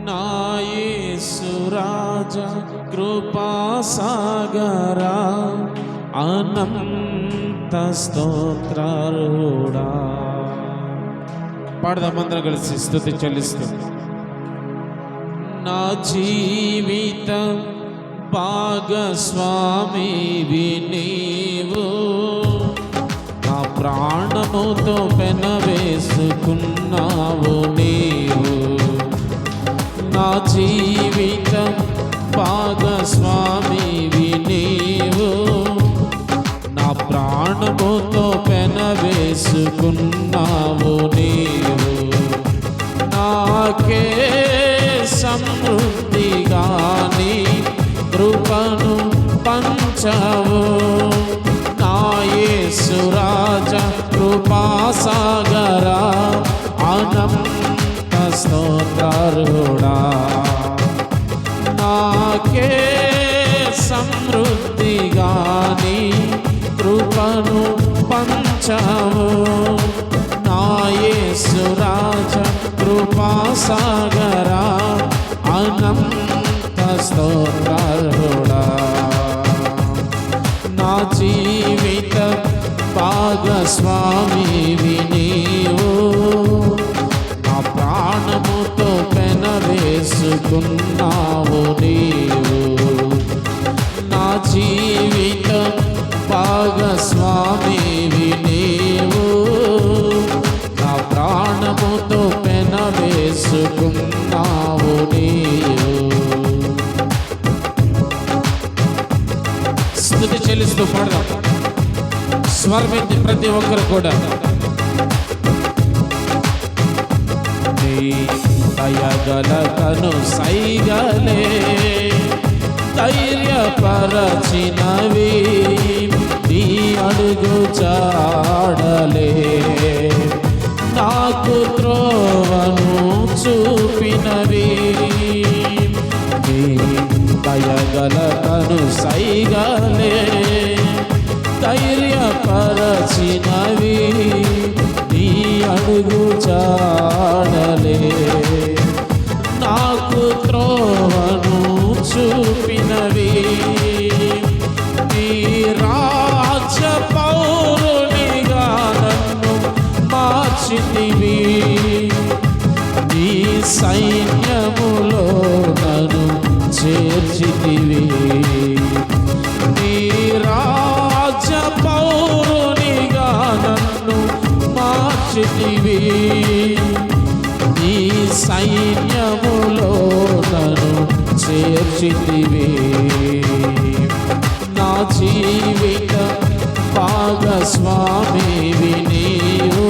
నా యేసు రాజా కృపాసాగరా అనంత స్తోత్రారుడా. పాడదామందరం కలిసి స్తుతి చెల్లిస్తూ. నా జీవిత భాగస్వామివి నీవు, నా ప్రాణముతో పెనవేసుకున్నావు నీవు. నా జీవిత భాగస్వామివి నీవు, నా ప్రాణముతో పెనవేసుకున్నావు నీవు. నాకే సమృద్ధిగాని కృపను పంచవు. నా యేసు రాజా కృపాసాగరా అనంత స్తోత్రారుడా. నాకే సమృద్ధిగాని కృపను పంచవు. నా యేసు రాజా కృపాసాగరా అనంత స్తోత్రారుడా. నా జీవిత భాగస్వామివి నీవు, నా ప్రాణముతో పెనవేసుకున్నావు నీవు. నా జీవిత భాగస్వామివి నీవు, నా ప్రాణముతో పెనవేసుకున్నావు నీవు. స్తుతి చెల్లిస్తూ పాడదాం. స్వరమెత్తి ప్రతి ఒక్కరు కూడా. నీ దయగల కను సైగలే ధైర్యపరచినవి, నీ అడుగు జాడలే నాకు త్రోవను చూపినవి. నీ దయగల కను సైగలే ధైర్యపరచినవి, నీ అడుగు జాడలే నాకు త్రోవను చూపినవి. నీ రాజ్య పౌరునిగా నన్ను మార్చితివి, నీ సైన్యములో నన్ను చేర్చితివి. నీ రాజ్య పౌరునిగా నన్ను మార్చితివి, నీ సైన్యములో నన్ను చేర్చితివి. నా జీవిత భాగస్వామివి నీవు,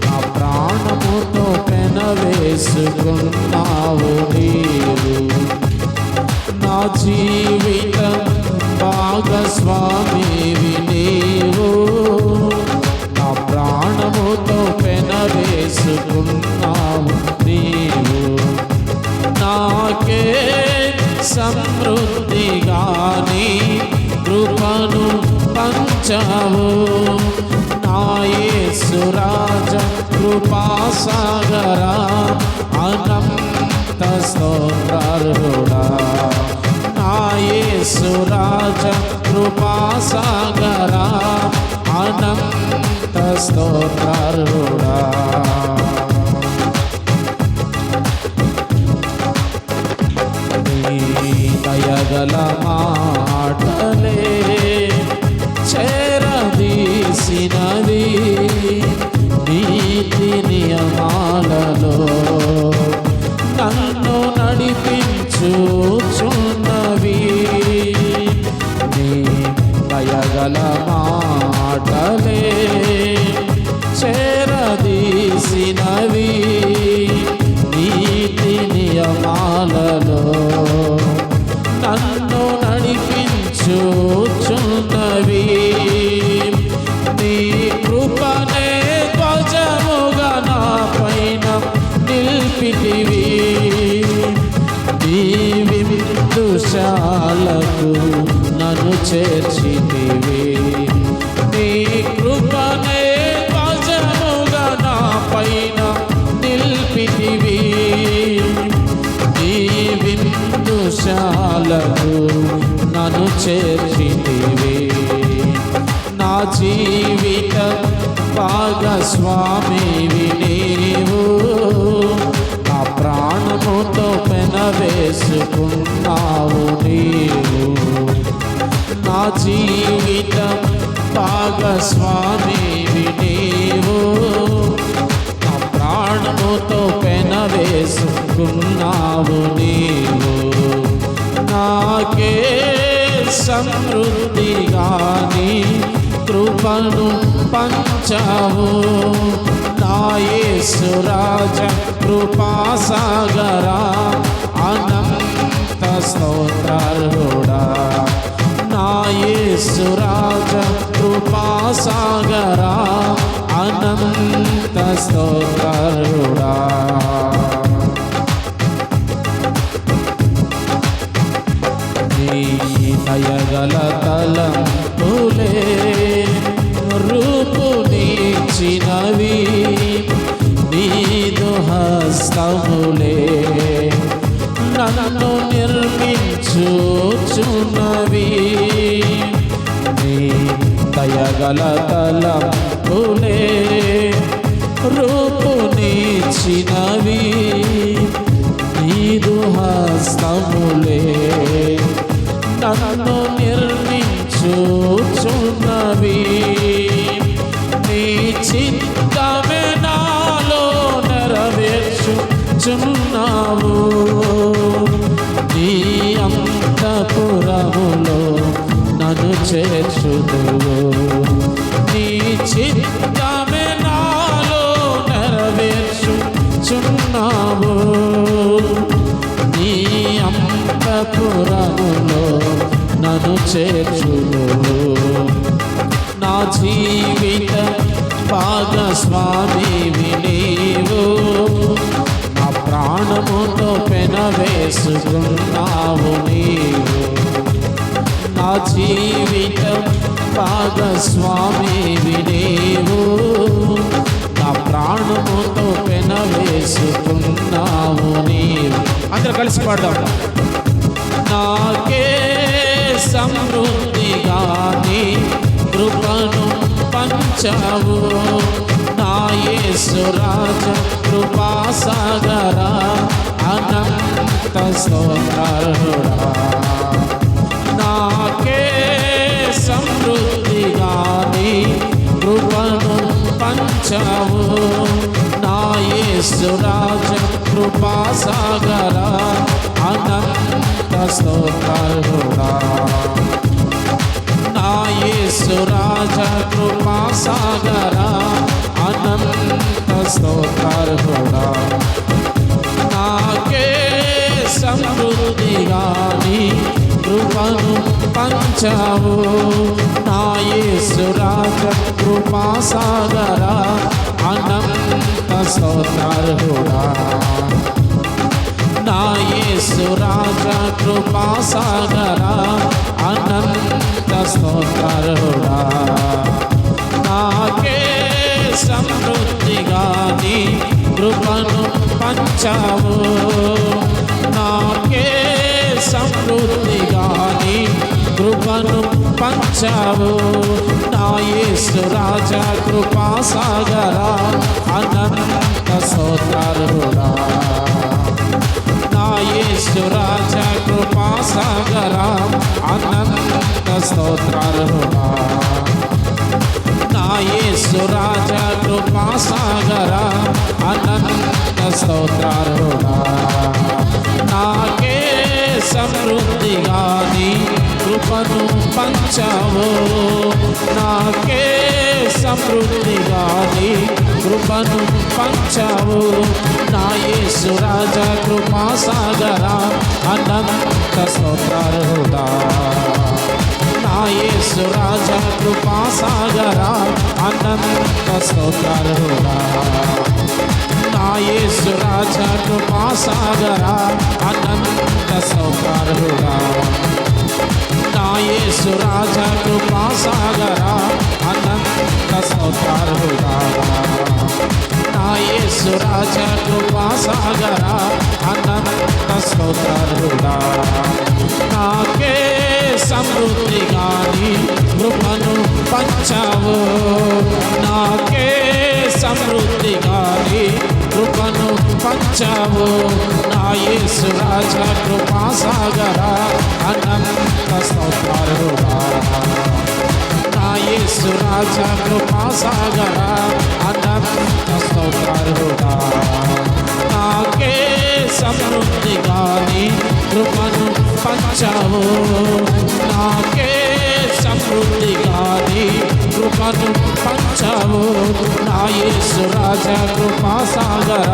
నా ప్రాణముతో పెనవేసుకున్నావు నీవు. నా జీవిత భాగస్వామివి నీవు, నా ప్రాణముతో పెనవేసుకున్నావు నీవు. నాకే సమృద్ధిగాని కృపను పంచవు. నా యేసు రాజా కృపాసాగరా అనంత స్తోత్రారుడా. నా యేసు రాజా కృపాసాగరా అనంత స్తోత్రారుడా. నీ దయగల మాటలే చేరదీసినవి, నీతి నియమాలలో నన్ను నడిపించుచున్నవి. నీ దయగల మాటలే చేరదీసినవి, నీతి నియమాలలో నన్ను నడిపించుచున్నవి. నీ కృపనే ధ్వజముగా నా పైన నిలిపితివి, నీ విందుశాలకు నన్ను చేర్చితివి. నీ కృపనే ధ్వజముగా నా పైన నిలిపితివి, పక్షాలకు నన్ను చేర్చితివి. నా జీవిత భాగస్వామివి నీవు, నా ప్రాణముతో పెనవేసుకున్నావు నీవు. నా జీవిత భాగస్వామివి నీవు, నా ప్రాణముతో పెనవేసుకున్నావు నీవు. నాకే సమృద్ధిగాని కృపను పంచావు, నా యేసు రాజా కృపాసాగరా అనంత స్తోత్రార్హుడా. నా యేసు రాజా కృపాసాగరా అనంత స్తోత్రార్హుడా. దయగల తలంపులే రూపునిచ్చినవి, నీదు హస్తములే నన్ను నిర్మించుచున్నవి. నీ దయగల తలంపులే రూపునిచ్చినవి, నీదు హస్తములే నన్ను నిర్మించుచున్నవి. నీ చిత్తమే నాలో నెరవేర్చుచున్నావు, నీ అంతఃపురములో నన్ను చేర్చుదువు. నీ చిత్తమే నాలో నెరవేర్చుచున్నావు, నీ అంతఃపురములో నన్ను చేర్చుదువు. నా జీవిత భాగస్వామివి నీవు, నా ప్రాణముతో పెనవేసుకున్నావు నీవు. నా జీవిత భాగస్వామివి నీవు, నా ప్రాణముతో పెనవేసుకున్నావు నీవు. అందరూ కలిసి పాడదాం. నాకే సమృద్ధిగాని కృపను పంచావు, నా యేసు రాజా కృపాసాగరా అనంత స్తోత్రార్హుడా. నాకే సమృద్ధిగాని కృపను పంచావు, నా యేసు రాజా కృపాసాగరా అనంత స్తోత్రార్హుడా. నా యేసు రాజా కృపాసాగరా అనంత స్తోత్రార్హుడా. నాకే సమృద్ధిగాని కృపను పంచావు, నా యేసు రాజా కృపాసాగరా అనంత స్తోత్రార్హుడా. నా యేసు రాజా కృపాసాగరా అనంత స్తోత్రార్హుడా. నాకే సమృద్ధిగాని కృపను పంచావు, నాకే సమృద్ధిగాని కృపను పంచావు, నా యేసు రాజా కృపాసాగరా అనంత స్తోత్రార్హుడా. నా యేసు రాజా కృపాసాగరా అనంత స్తోత్రార్హుడా. నా యేసు రాజా కృపాసాగరా అనంత స్తోత్రార్హుడా. నాకే సమృద్ధిగాని కృపను పంచావు, నాకే సమృద్ధిగాని కృపను పంచావు, నా యేసు రాజా కృపాసాగరా అనంత స్తోత్రార్హుడా. నా యేసు రాజా కృపాసాగరా అనంత స్తోత్రార్హుడా. నా యేసు రాజా కృపాసాగరా అనంత స్తోత్రార్హుడా. నా యేసు రాజా కృపాసాగరా అనంత స్తోత్రార్హుడా. నా యేసు రాజా కృపా సాగర అనంత స్తోత్రాలుడా నాకే సమృద్ధిగాని కృపను పంచావు నాకే సమృద్ధిగాని కృపను పంచావు నా యేసు రాజా కృపా సాగర అనంత స్తోత్రాలుడా నా యేసు రాజా కృపా సాగర అనంత స్తోత్రాలుడా నాకే సమృద్ధిగాని కృపను పంచావు నాకే సమృద్ధిగాని కృపను పంచావు నా యేసు రాజా కృపా సాగర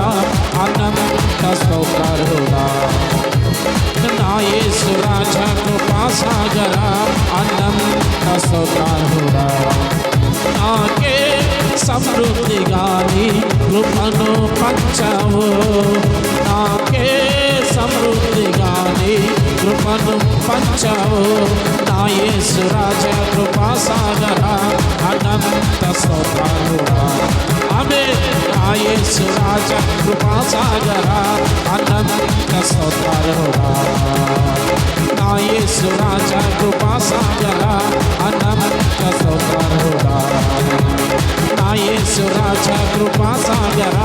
అనంత స్తోత్రాలుడా నా యేసు రాజా కృపా సాగర అనంత స్తోత్రాలుడా నాకే సమృద్ధిగాని కృపను పంచావు నాకే సమృద్ధిగాని కృపను పంచావు నా యేసు రాజా కృపా సాగర అనంత స్తోత్రాలుడా ఆమేన్ నా యేసు రాజా కృపా సాగర అనంత స్తోత్రాలుడా నా యేసు రాజా కృపా సాగర అనంత స్తోత్రాలుడా నా యేసు రాజా కృపా సాగర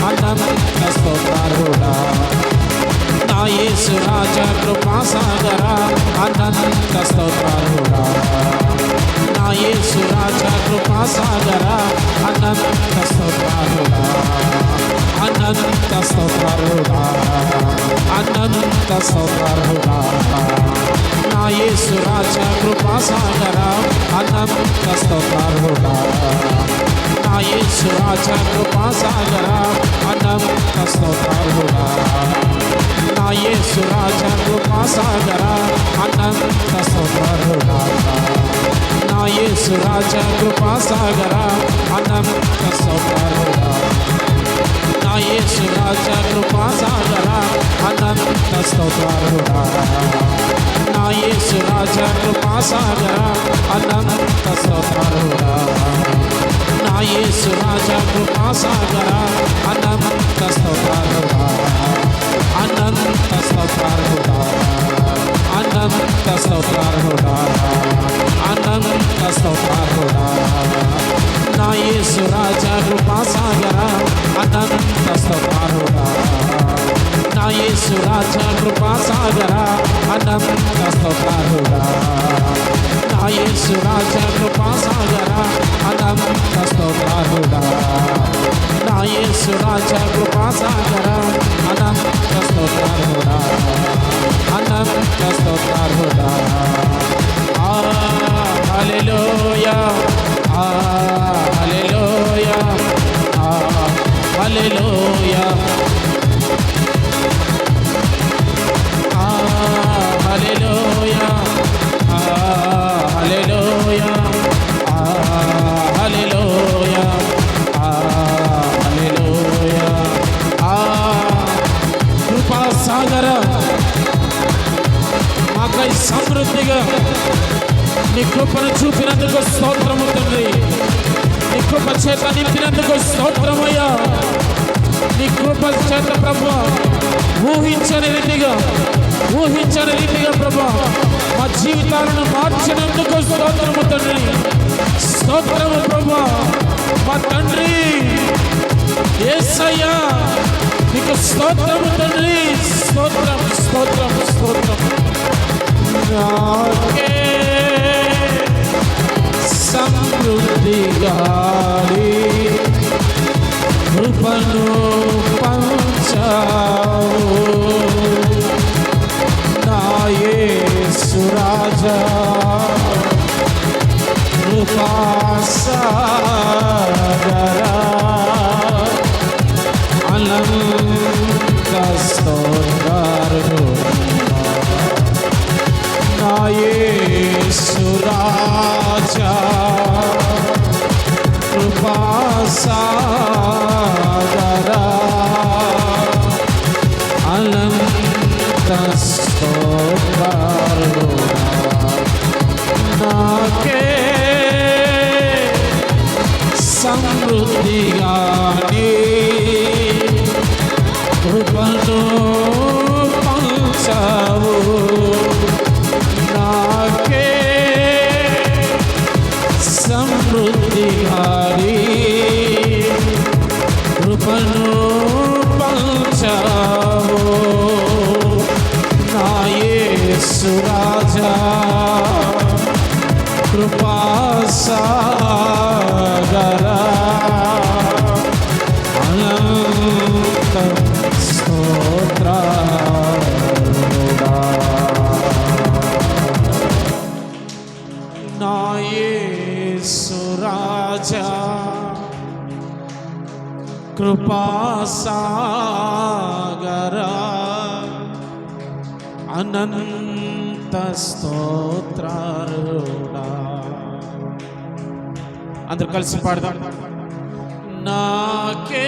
అనంత స్తోత్రాలుడా నా యేసు రాజా కృపా సాగర అనంత స్తోత్రాలుడా నా యేసు రాజా కృపా సాగర అనంత స్తోత్రాలుడా అనంత స్తోత్రాలుడా అనంత స్తోత్రాలుడా నా యేసు రాజా కృపా సాగర అనంత స్తోత్రాలుడా నా యేసు రాజా కృపా సాగర అనంత స్తోత్రాలుడా నా యేసు రాజా కృపా సాగర అనంత స్తోత్రాలుడా నా యేసు రాజా కృపా సాగర అనంత స్తోత్రాలుడా నా యేసు రాజా కృపా సాగర అనంత స్తోత్రాలుడా నా యేసు రాజా కృపా సాగర అనంత స్తోత్రాలుడా నా యేసు రాజా కృపా సాగర అనంత స్తోత్రాలుడా అనంత స్తోత్రాలుడా అనంత స్తోత్రాలుడా అనంత స్తోత్రాలుడా నా యేసు రాజా కృపా సాగర అనంత స్తోత్రాలుడా నా యేసు రాజా కృపా సాగర అనంత స్తోత్రాలుడా నా యేసు రాజా కృపా సాగర అనంత స్తోత్రాలుడా నా యేసు రాజా కృపా సాగర అనంత స్తోత్రాలుడా అనంత స్తోత్రాలుడా హల్లెలూయా హల్లెలూయా హల్లెలూయా హల్లెలూయా హల్లెలూయా హల్లెలూయా హల్లెలూయా కృపా సాగర మాకై సమృద్ధిగా నీ కృపను చూపినందుకు స్తోత్రము తండ్రి నీ కృప చేత నింపినందుకు స్తోత్రమయ్యా నీ కృప చేత ప్రభు ఊహించని రీతిగా ప్రభు మా జీవితాలను మార్చినందుకు స్తోత్రము తండ్రి స్తోత్రము ప్రభు మా తండ్రి యేసయ్యా నీకు స్తోత్రము తండ్రి స్తోత్రం స్తోత్రం స్తోత్రం నాకే సమృద్ధిగాలి కృపను పంచావు నా యేసు రాజా కృపా సాగర అనంత స్తోత్రాలుడా నా యేసు రాజా కృపా సాగర అనంత స్తోత్రాలుడా నాకే సమృద్ధిగాని పంచావు నాకే సమృద్ధిగారి కృపను పంచావు నా యేసు రాజా కృపా సాగరా అనంత స్తోత్రాలుడా నా యేసు రాజా కృపా సాగరా అనంత స్తోత్రాలుడా. అందరూ కలిసి పాడదాం. నాకే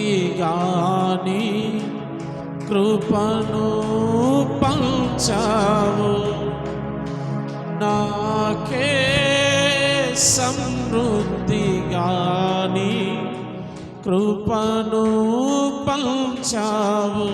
సమృద్ధిగాని కృపను పంచావు నాకే సమృద్ధిగాని కృపను పంచావు